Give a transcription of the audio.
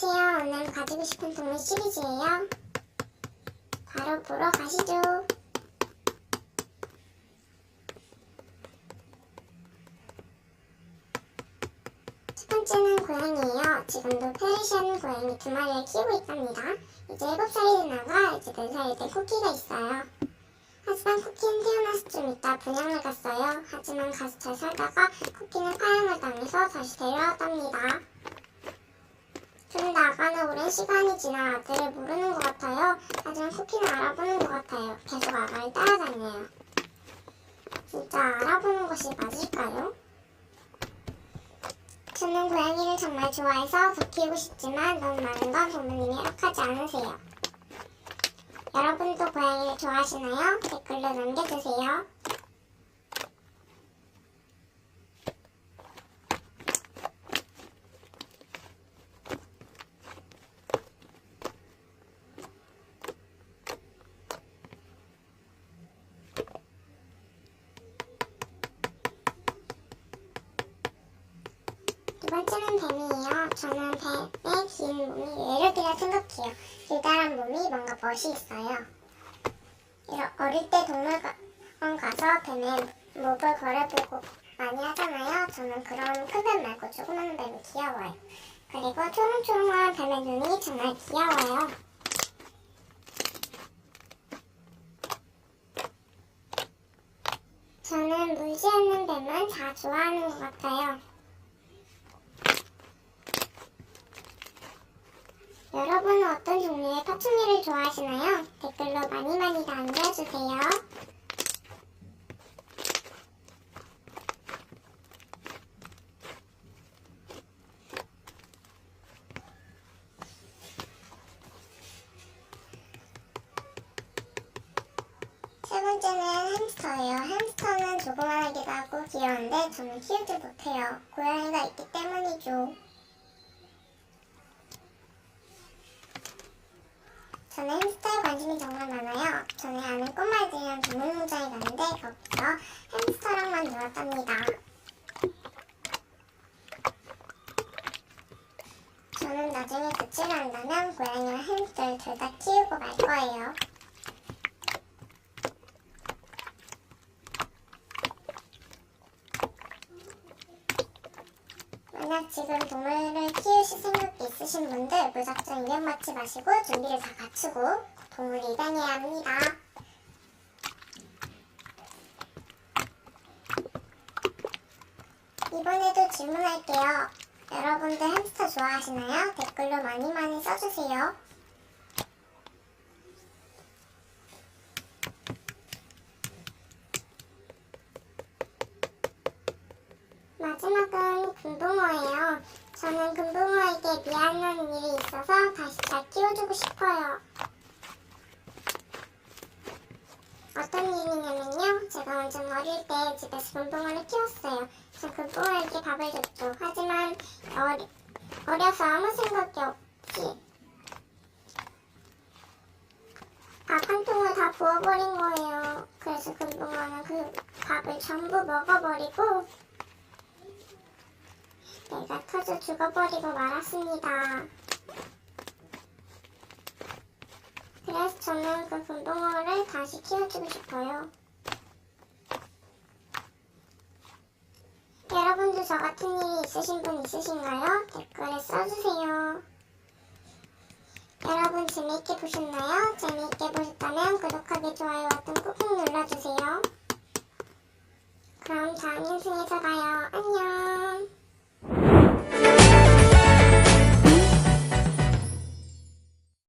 안녕하세요. 오늘 가지고 싶은 동물 시리즈예요. 바로 보러 가시죠. 첫 번째는 고양이에요. 지금도 페르시안 고양이 2마리를 키우고 있답니다. 이제 7살이 지나가 이제 4살이 된 쿠키가 있어요. 하지만 쿠키는 태어나서 좀 있다 분양을 갔어요. 하지만 가서 잘 살다가 쿠키는 파양을 당해서 다시 데려왔답니다. 좀 나가는 오랜 시간이 지나 아들을 모르는 것 같아요. 하지만 쿠키는 알아보는 것 같아요. 계속 아가를 따라다녀요. 진짜 알아보는 것이 맞을까요? 저는 고양이를 정말 좋아해서 더 키우고 싶지만 너무 많은 건 부모님이 허락하지 않으세요. 여러분도 고양이를 좋아하시나요? 댓글로 남겨주세요. 두 번째는 뱀이에요. 저는 뱀의 긴 몸이 매력이라 생각해요. 길다란 몸이 뭔가 멋이 있어요. 어릴 때 동물원 가서 뱀의 목을 걸어보고 많이 하잖아요. 저는 그런 큰 뱀 말고 조그만 뱀이 귀여워요. 그리고 초롱초롱한 뱀의 눈이 정말 귀여워요. 저는 물지 않는 뱀은 다 좋아하는 것 같아요. 여러분은 어떤 종류의 파충류를 좋아하시나요? 댓글로 많이 남겨주세요. 세 번째는 햄스터예요. 햄스터는 조그만하기도 하고 귀여운데 저는 키우지 못해요. 고양이가 있기 때문이죠. 저는 햄스터에 관심이 정말 많아요. 전에 아는 꼬마애들이랑 동물농장에 갔는데 거기서 햄스터랑만 놀았답니다. 저는 나중에 자취를 한다면 고양이랑 햄스터를 둘 다 키우고 말 거예요. 만약 지금 동물을 키우실 생각이 있으신 분들 무작정 입양받지 마시고 준비를 다 갖추고 동물을 입양해야 합니다. 이번에도 질문할게요. 여러분들 햄스터 좋아하시나요? 댓글로 많이 써주세요. 마지막은 금붕어예요. 저는 금붕어에게 미안한 일이 있어서 다시 잘 키워주고 싶어요. 어떤 일이냐면요. 제가 완전 어릴 때 집에서 금붕어를 키웠어요. 저 금붕어에게 밥을 줬죠. 하지만 어려서 아무 생각이 없이 밥 한 통을 다 부어버린 거예요. 그래서 금붕어는 그 밥을 전부 먹어버리고 내가 터져 죽어버리고 말았습니다. 그래서 저는 그 금붕어를 다시 키워주고 싶어요. 여러분도 저 같은 일이 있으신 분 있으신가요? 댓글에 써주세요. 여러분 재미있게 보셨나요? 재미있게 보셨다면 구독하기, 좋아요 버튼 꾹꾹 눌러주세요. 그럼 다음 영상에서 봐요. 안녕.